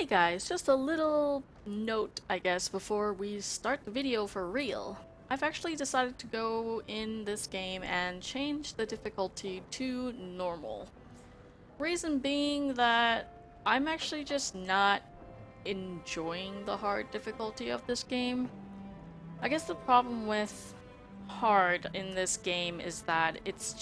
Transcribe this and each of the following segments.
Hey guys, just a little note, I guess, before we start the video for real. I've actually decided to go in this game and change the difficulty to normal. Reason being that I'm actually just not enjoying the hard difficulty of this game. I guess the problem with hard in this game is that it's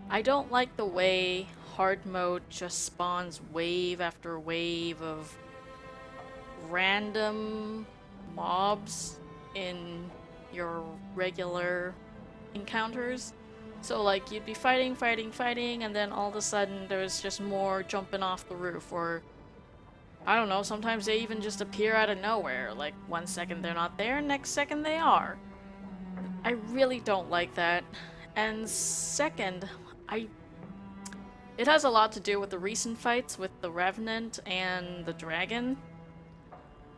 I don't like the way hard mode just spawns wave after wave of random mobs in your regular encounters. So like you'd be fighting, and then all of a sudden there's just more jumping off the roof, or I don't know, sometimes they even just appear out of nowhere. Like one second they're not there, next second they are. I really don't like that. And second, it has a lot to do with the recent fights with the Revenant and the Dragon.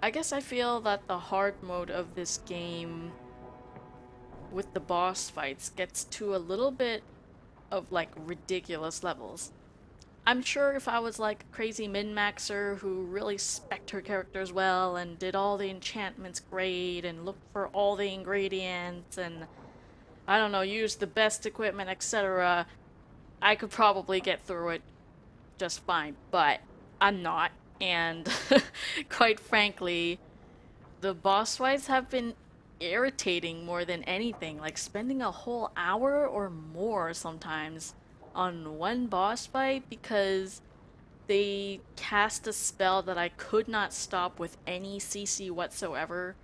I guess I feel that the hard mode of this game with the boss fights gets to a little bit of like ridiculous levels. I'm sure if I was like a crazy min-maxer who really spec'd her characters well and did all the enchantments great and looked for all the ingredients and I don't know, used the best equipment, etc., I could probably get through it just fine, but I'm not. And quite frankly, the boss fights have been irritating more than anything. Like spending a whole hour or more sometimes on one boss fight because they cast a spell that I could not stop with any CC whatsoever.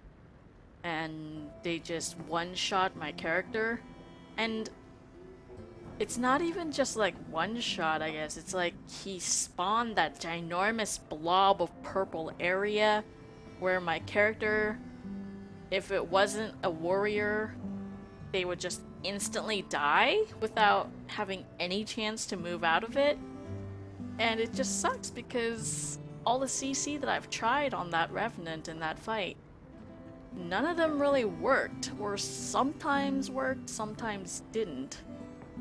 And they just one-shot my character. And it's not even just like one shot, I guess. It's like he spawned that ginormous blob of purple area where my character, if it wasn't a warrior, they would just instantly die without having any chance to move out of it. And it just sucks because all the CC that I've tried on that Revenant in that fight, none of them really worked, or sometimes worked, sometimes didn't.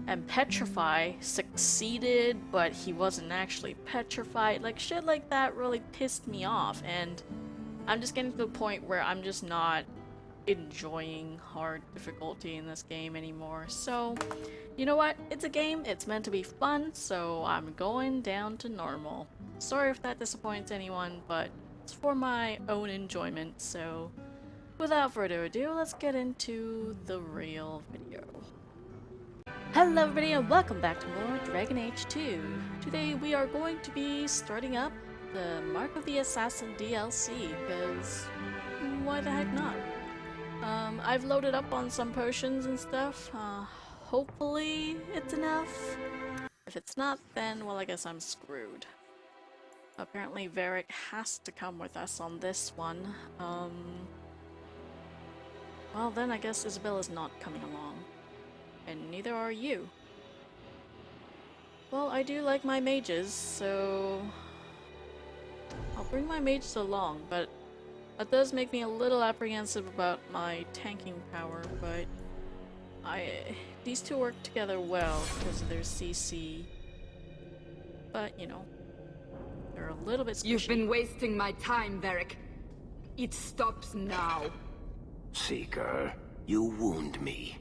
And Petrify succeeded, but he wasn't actually petrified. Like, shit like that really pissed me off, and I'm just getting to the point where I'm just not enjoying hard difficulty in this game anymore. So, you know what? It's a game, it's meant to be fun, so I'm going down to normal. Sorry if that disappoints anyone, but it's for my own enjoyment, so without further ado, let's get into the real video. Hello everybody and welcome back to more Dragon Age 2. Today we are going to be starting up the Mark of the Assassin DLC, because why the heck not? I've loaded up on some potions and stuff. Hopefully it's enough. If it's not, then well, I guess I'm screwed. Apparently Varric has to come with us on this one. Well then I guess Isabella's not coming along. And neither are you. Well, I do like my mages, so I'll bring my mages along, but that does make me a little apprehensive about my tanking power, but these two work together well because of their CC. But, you know, they're a little bit squishy. You've been wasting my time, Varric. It stops now. Seeker, you wound me.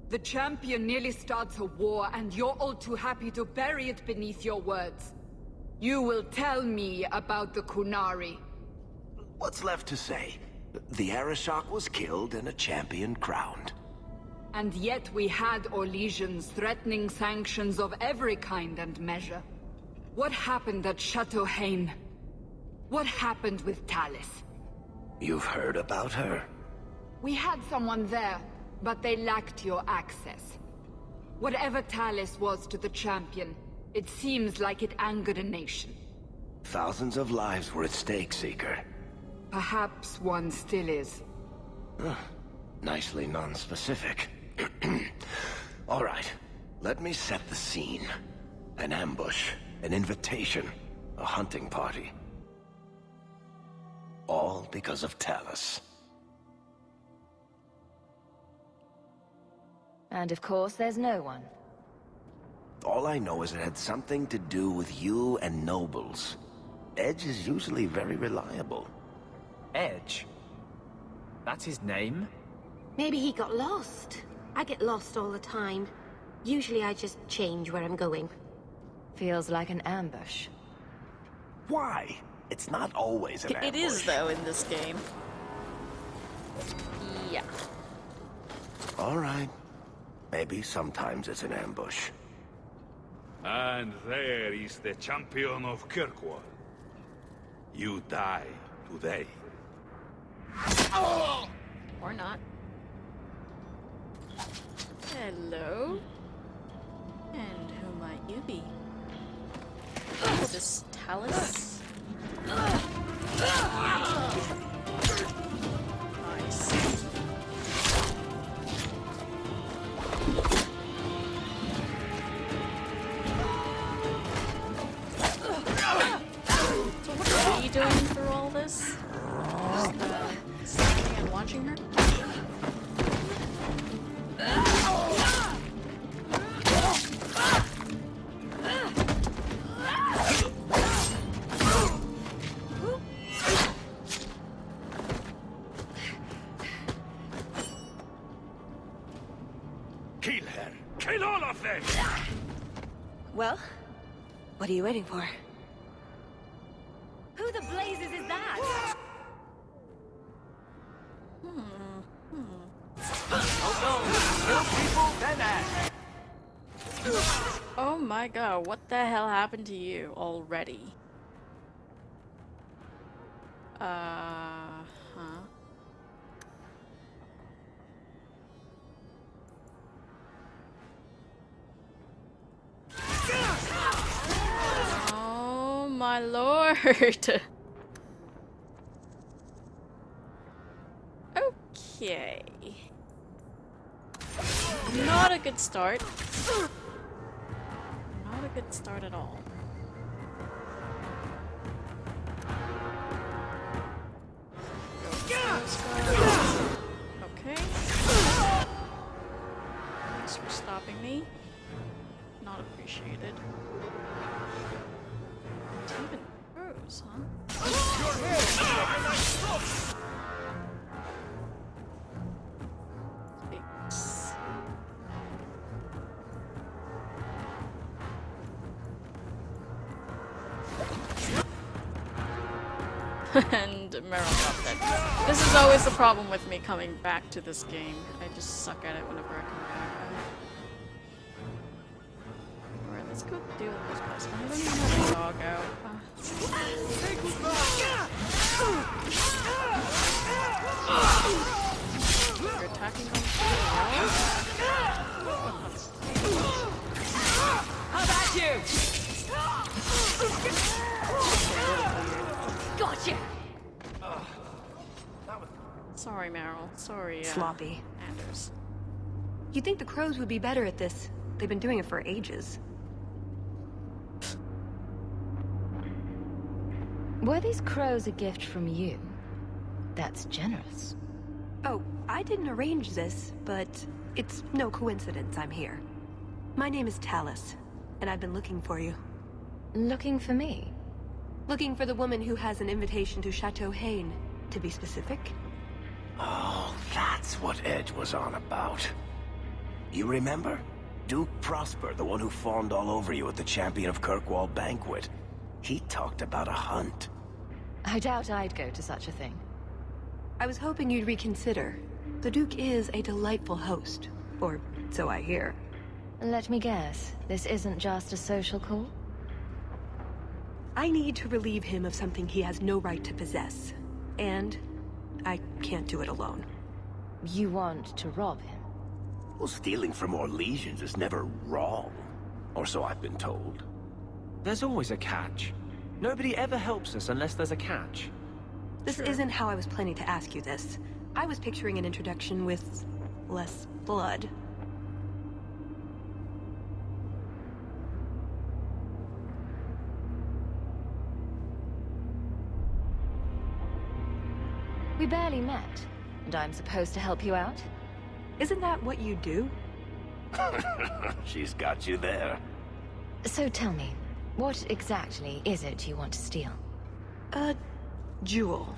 The Champion nearly starts a war, and you're all too happy to bury it beneath your words. You will tell me about the Qunari. What's left to say? The Arishok was killed and a champion crowned. And yet we had Orlesians threatening sanctions of every kind and measure. What happened at Chateau Hain? What happened with Talis? You've heard about her? We had someone there, but they lacked your access. Whatever Talis was to the Champion, it seems like it angered a nation. Thousands of lives were at stake, Seeker. Perhaps one still is. Nicely non-specific. All right, let me set the scene. An ambush, an invitation, a hunting party. All because of Talis. And of course, there's no one. All I know is it had something to do with you and nobles. Edge is usually very reliable. Edge? That's his name? Maybe he got lost. I get lost all the time. Usually I just change where I'm going. Feels like an ambush. Why? It's not always an ambush. It is, though, in this game. Yeah. All right. Maybe sometimes it's an ambush. And there is the Champion of Kirkwall. You die today. Or not. Hello? And who might you be? Oh, this Talisa? Nice. So what are you doing through all this? Just standing and watching her? Kill her! Kill all of them! Well, what are you waiting for? Who the blazes is that? Oh my god, what the hell happened to you already? Huh? Oh my lord! Okay. Not a good start. Not a good start at all. Okay. Thanks for stopping me. Not appreciated. It even throws, huh? Thanks. And Meryl got that. This is always the problem with me coming back to this game. I just suck at it whenever I come back. Alright, let's go deal with this guys. I don't even have a dog out. You're attacking on How about you? Gotcha! Sorry, Meryl. Sorry, Sloppy. Anders. You'd think the crows would be better at this. They've been doing it for ages. Were these crows a gift from you? That's generous. Oh, I didn't arrange this, but it's no coincidence I'm here. My name is Talisa, and I've been looking for you. Looking for me? Looking for the woman who has an invitation to Chateau Haine, to be specific. Oh, that's what Edge was on about. You remember? Duke Prosper, the one who fawned all over you at the Champion of Kirkwall banquet. He talked about a hunt. I doubt I'd go to such a thing. I was hoping you'd reconsider. The Duke is a delightful host, or so I hear. Let me guess, this isn't just a social call? I need to relieve him of something he has no right to possess. And I can't do it alone. You want to rob him? Well, stealing from Orlesians is never wrong. Or so I've been told. There's always a catch. Nobody ever helps us unless there's a catch. This isn't how I was planning to ask you this. I was picturing an introduction with less blood. We barely met, and I'm supposed to help you out? Isn't that what you do? She's got you there. So tell me, what exactly is it you want to steal? A jewel.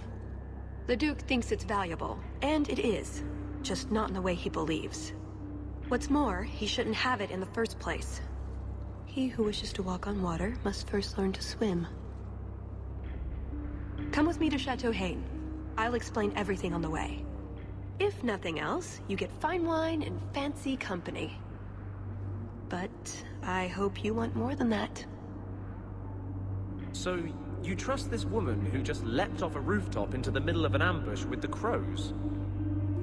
The Duke thinks it's valuable, and it is. Just not in the way he believes. What's more, he shouldn't have it in the first place. He who wishes to walk on water must first learn to swim. Come with me to Chateau Haine. I'll explain everything on the way. If nothing else, you get fine wine and fancy company. But I hope you want more than that. So, you trust this woman who just leapt off a rooftop into the middle of an ambush with the crows?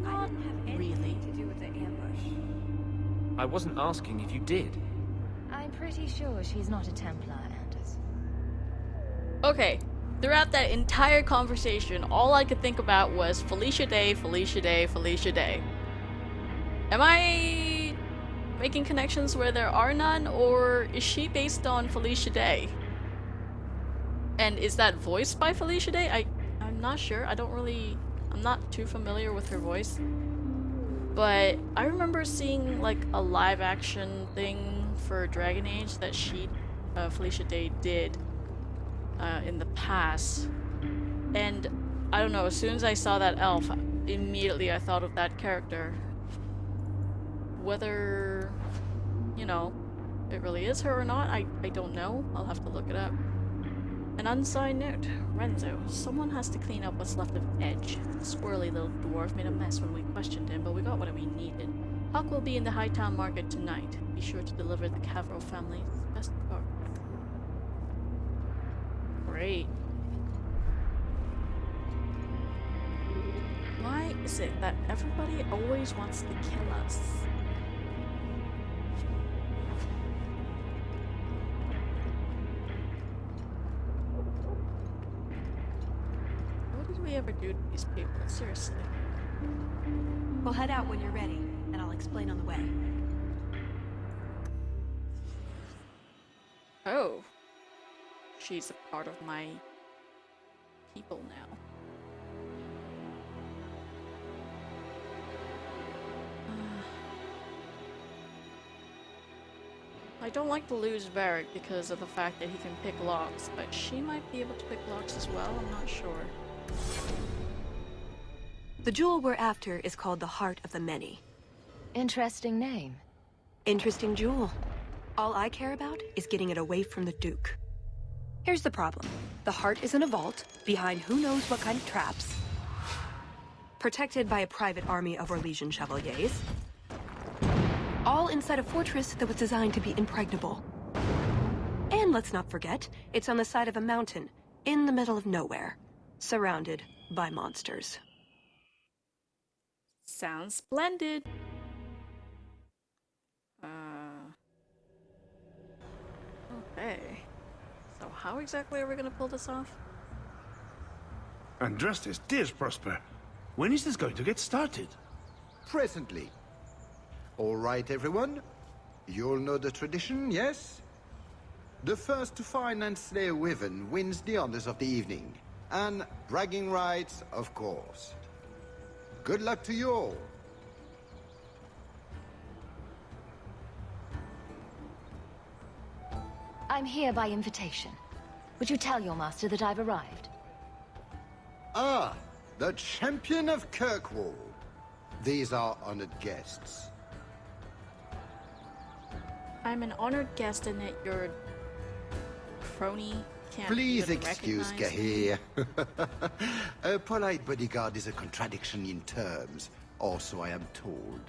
Not really. To do with the ambush. I wasn't asking if you did. I'm pretty sure she's not a Templar, Anders. Okay, throughout that entire conversation, all I could think about was Felicia Day, Felicia Day, Felicia Day. Am I making connections where there are none, or is she based on Felicia Day? And is that voiced by Felicia Day? I'm not sure. I'm not too familiar with her voice. But I remember seeing like a live action thing for Dragon Age that Felicia Day did in the past. And I don't know, as soon as I saw that elf, immediately I thought of that character. Whether, you know, it really is her or not, I don't know. I'll have to look it up. An unsigned note. Renzo, someone has to clean up what's left of Edge. The squirrely little dwarf made a mess when we questioned him, but we got what we needed. Hawke will be in the Hightown Market tonight. Be sure to deliver the Cavro family's best regards. Great. Why is it that everybody always wants to kill us? What did we ever do to these people? Seriously. We'll head out when you're ready, and I'll explain on the way. Oh. She's a part of my people now. I don't like to lose Varric because of the fact that he can pick locks, but she might be able to pick locks as well, I'm not sure. The jewel we're after is called the Heart of the Many. Interesting name. Interesting jewel. All I care about is getting it away from the Duke. Here's the problem. The heart is in a vault, behind who knows what kind of traps. Protected by a private army of Orlesian chevaliers. All inside a fortress that was designed to be impregnable. And let's not forget, it's on the side of a mountain, in the middle of nowhere, surrounded by monsters. Sounds splendid. Okay. So how exactly are we gonna pull this off? Andrastes, dears Prosper. When is this going to get started? Presently. All right, everyone. You'll know the tradition, yes? The first to find and slay a wyvern wins the honors of the evening. And bragging rights, of course. Good luck to you all. I'm here by invitation. Would you tell your master that I've arrived? Ah, the Champion of Kirkwall. These are honored guests. I'm an honored guest in that your crony can't Please even excuse recognize me. Gahir. A polite bodyguard is a contradiction in terms, or so I am told.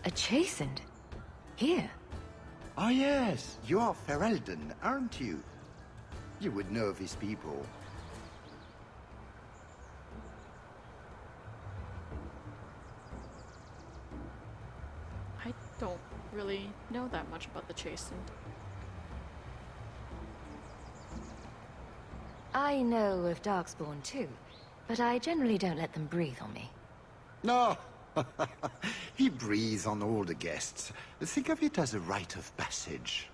A chastened? Here? Ah yes, you are Ferelden, aren't you? You would know these people. I don't really know that much about the Chastened. I know of Darkspawn too, but I generally don't let them breathe on me. No, he breathes on all the guests. Think of it as a rite of passage.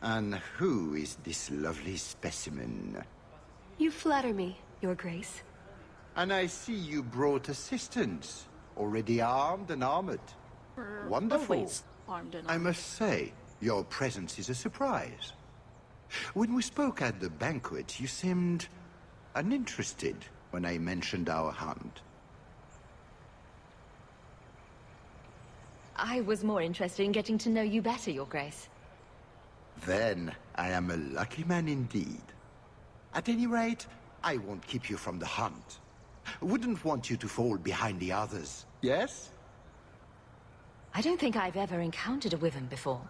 And who is this lovely specimen? You flatter me, Your Grace. And I see you brought assistance, already armed and armored. We're Wonderful. always armed and I armed. must say, Your presence is a surprise. When we spoke at the banquet, you seemed uninterested when I mentioned our hunt. I was more interested in getting to know you better, Your Grace. Then I am a lucky man indeed. At any rate, I won't keep you from the hunt. Wouldn't want you to fall behind the others, yes? I don't think I've ever encountered a wyvern before.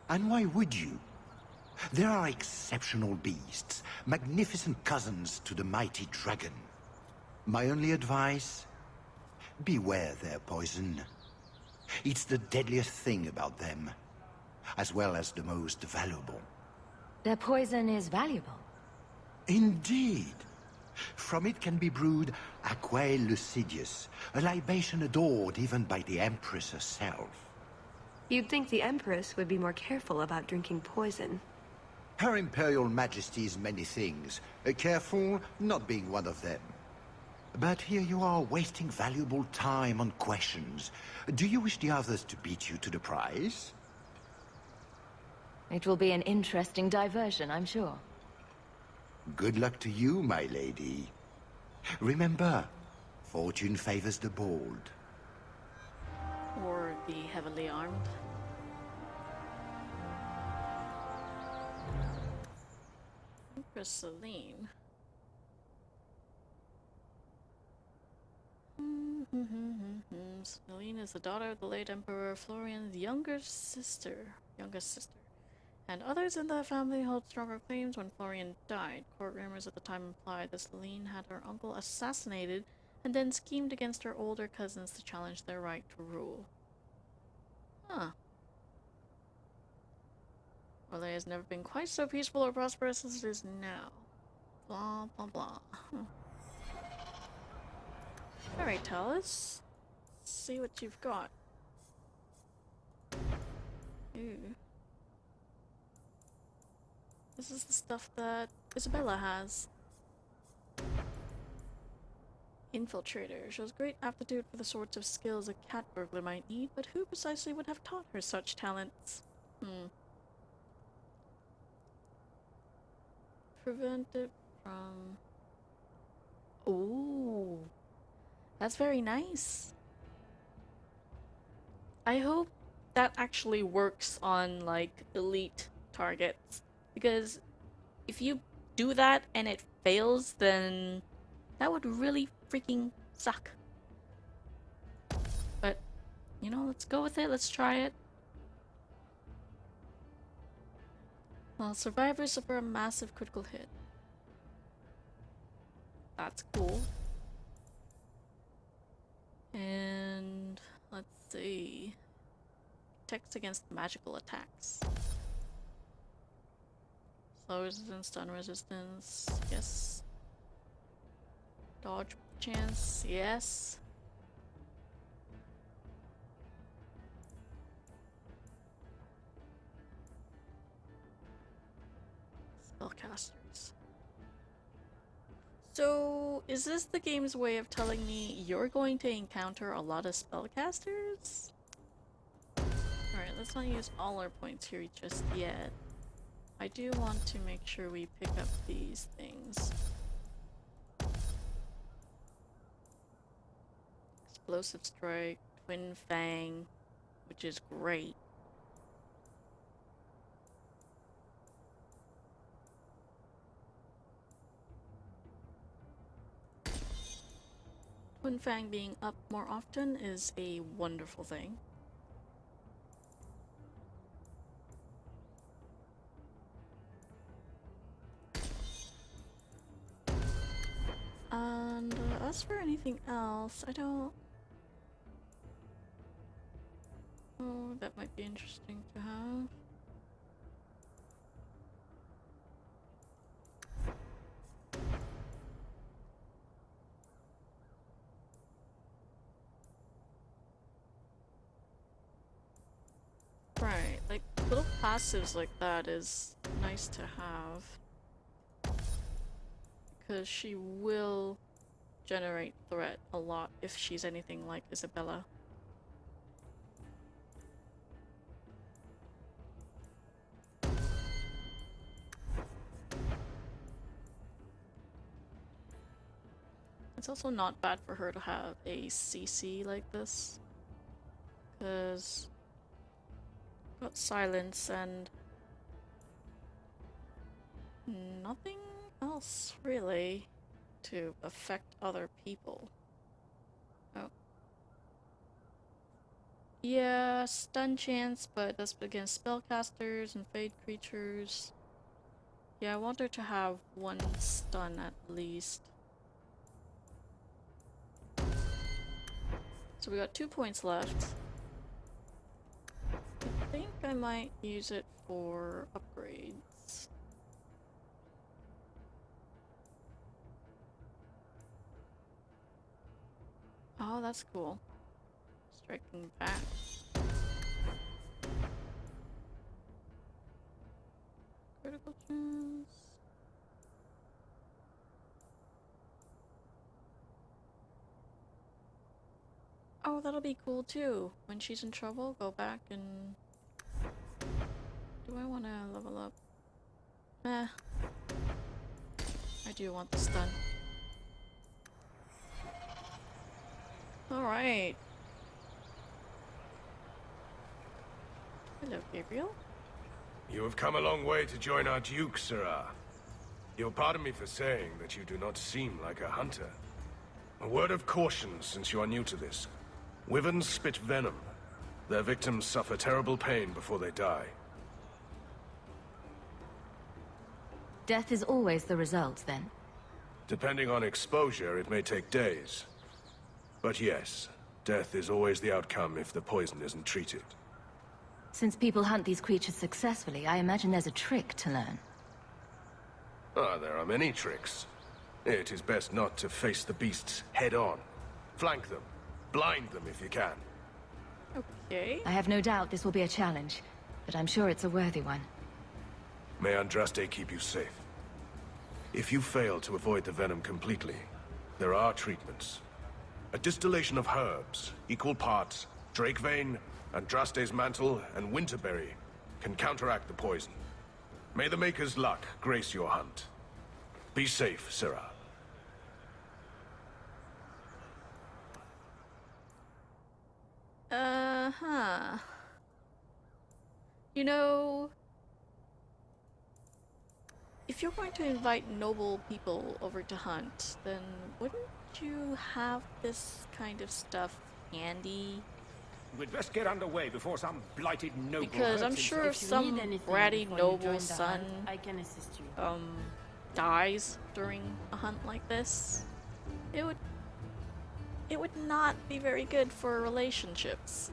And why would you? There are exceptional beasts, magnificent cousins to the mighty dragon. My only advice? Beware their poison. It's the deadliest thing about them, as well as the most valuable. Their poison is valuable. Indeed. From it can be brewed Aquae Lucidius, a libation adored even by the Empress herself. You'd think the Empress would be more careful about drinking poison. Her Imperial Majesty's many things, careful not being one of them. But here you are wasting valuable time on questions. Do you wish the others to beat you to the prize? It will be an interesting diversion, I'm sure. Good luck to you, my lady. Remember, fortune favors the bold. Or the heavily armed. Empress Celine. Celine is the daughter of the late Emperor Florian's youngest sister. And others in the family hold stronger claims when Florian died. Court rumors at the time implied that Celine had her uncle assassinated and then schemed against her older cousins to challenge their right to rule. Huh. Orlais has never been quite so peaceful or prosperous as it is now. Blah, blah, blah. Alright, Talisa. Let's see what you've got. Ooh. This is the stuff that Isabella has. Infiltrator. Shows great aptitude for the sorts of skills a cat burglar might need, but who precisely would have taught her such talents? Prevent it from... Ooh. That's very nice. I hope that actually works on, like, elite targets. Because if you do that and it fails, then that would really freaking suck. But, you know, let's go with it. Let's try it. Well, survivors suffer a massive critical hit. That's cool. And let's see. Protects against magical attacks. Slow resistance, stun resistance, yes. Dodge chance, yes. Spellcasters. So, is this the game's way of telling me you're going to encounter a lot of spellcasters? Alright, let's not use all our points here just yet. I do want to make sure we pick up these things. Explosive Strike, Twin Fang, which is great. Twin Fang being up more often is a wonderful thing. And as for anything else, I don't... Oh, that might be interesting to have. Right, like little passives like that is nice to have. Because she will generate threat a lot if she's anything like Isabella. It's also not bad for her to have a CC like this. Because got silence and nothing else really to affect other people. Oh. Yeah, stun chance, but that's against spellcasters and fade creatures. Yeah, I want her to have one stun at least. So we got 2 points left. I think I might use it for upgrades. Oh, that's cool. Striking back. Critical chance. Oh, that'll be cool too. When she's in trouble, go back and... Do I want to level up? Eh. I do want the stun. Alright. Hello, Gabriel. You have come a long way to join our Duke, Sirrah. You'll pardon me for saying that you do not seem like a hunter. A word of caution since you are new to this. Wyverns spit venom. Their victims suffer terrible pain before they die. Death is always the result, then? Depending on exposure, it may take days. But yes, death is always the outcome if the poison isn't treated. Since people hunt these creatures successfully, I imagine there's a trick to learn. Ah, there are many tricks. It is best not to face the beasts head-on. Flank them. Blind them if you can. Okay. I have no doubt this will be a challenge, but I'm sure it's a worthy one. May Andraste keep you safe. If you fail to avoid the venom completely, there are treatments. A distillation of herbs, equal parts, Drake Vein, Andraste's Mantle, and Winterberry can counteract the poison. May the Maker's luck grace your hunt. Be safe, Sirrah. Uh-huh. You know... If you're going to invite noble people over to hunt, then wouldn't you have this kind of stuff handy? We'd best get underway before some blighted noble Because I'm hurts sure if himself. some bratty noble son dies during a hunt like this, it would not be very good for relationships.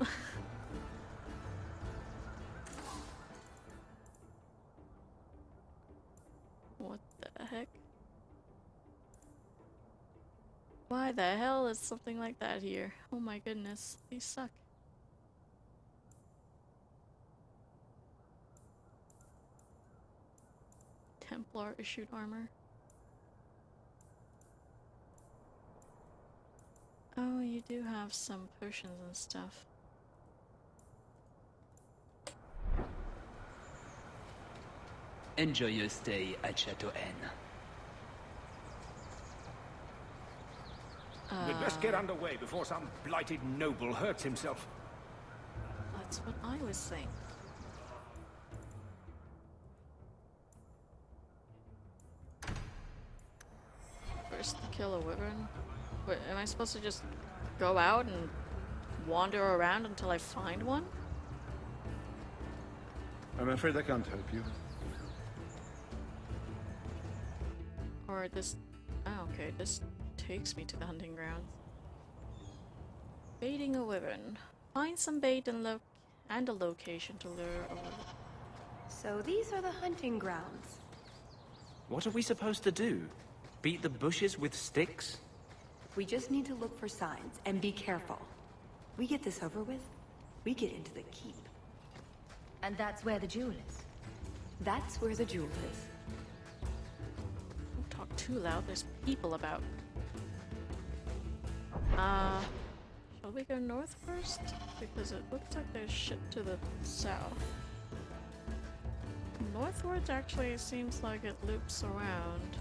What the heck? Why the hell is something like that here? Oh my goodness, these suck. Templar issued armor. Oh, you do have some potions and stuff. Enjoy your stay at Chateau N. We'd best get underway before some blighted noble hurts himself. That's what I was saying. First to kill a wyvern? Wait, am I supposed to just go out and wander around until I find one? I'm afraid I can't help you. Or this... Oh, okay, this takes me to the hunting grounds. Baiting a wyvern. Find some bait and a location to lure a wyvern. So these are the hunting grounds. What are we supposed to do? Beat the bushes with sticks? We just need to look for signs and be careful. We get this over with, we get into the keep. And that's where the jewel is. That's where the jewel is. Don't talk too loud, there's people about. Shall we go north first? Because it looks like there's shit to the south. Northwards actually seems like it loops around.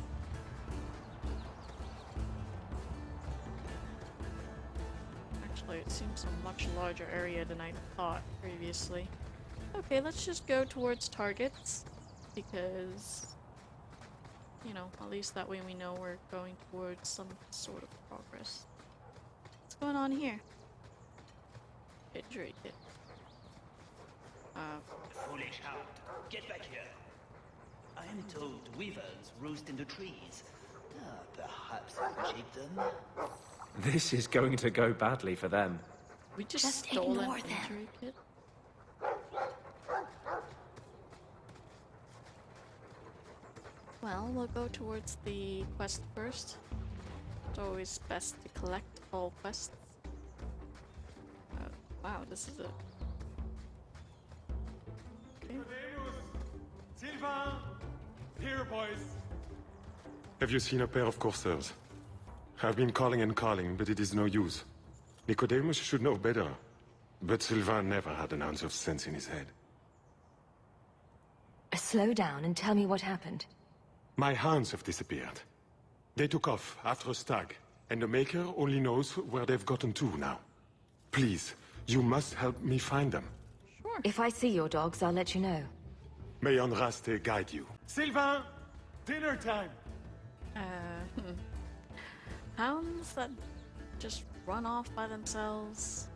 Honestly, it seems a much larger area than I thought previously. Okay, let's just go towards targets, because, you know, at least that way we know we're going towards some sort of progress. What's going on here? Injury kit. Foolish hound, get back here. I am told weavers roost in the trees. Perhaps I can shake them. This is going to go badly for them. We just stole an ignore injury kit? Well, we'll go towards the quest first. It's always best to collect all quests. Wow, this is a... Okay. Sylvain! Here, boys! Have you seen a pair of coursers? I've been calling and calling, but it is no use. Nicodemus should know better. But Sylvain never had an ounce of sense in his head. Slow down and tell me what happened. My hounds have disappeared. They took off after a stag, and the Maker only knows where they've gotten to now. Please, you must help me find them. Sure. If I see your dogs, I'll let you know. May Andraste guide you. Sylvain! Dinner time! Hounds that just run off by themselves,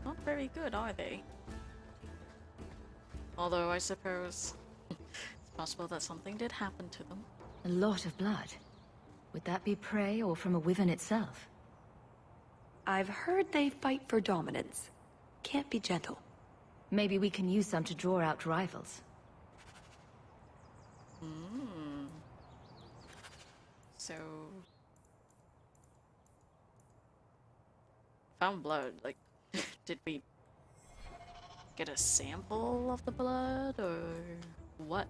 not very good, are they? Although I suppose it's possible that something did happen to them. A lot of blood. Would that be prey or from a wyvern itself? I've heard they fight for dominance. Can't be gentle. Maybe we can use some to draw out rivals. So... found blood, like, did we get a sample of the blood, or what?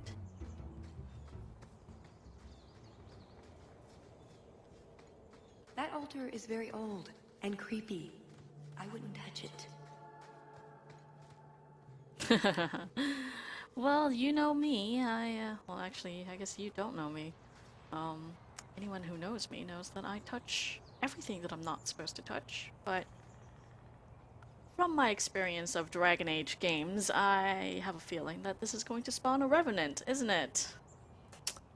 That altar is very old and creepy. I wouldn't touch it. Well, you know me, well actually, I guess you don't know me. Anyone who knows me knows that I touch everything that I'm not supposed to touch, but from my experience of Dragon Age games, I have a feeling that this is going to spawn a Revenant, isn't it?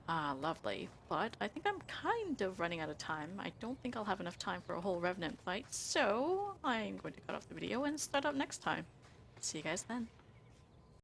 Ah, lovely. But I think I'm kind of running out of time. I don't think I'll have enough time for a whole Revenant fight, so I'm going to cut off the video and start up next time. See you guys then.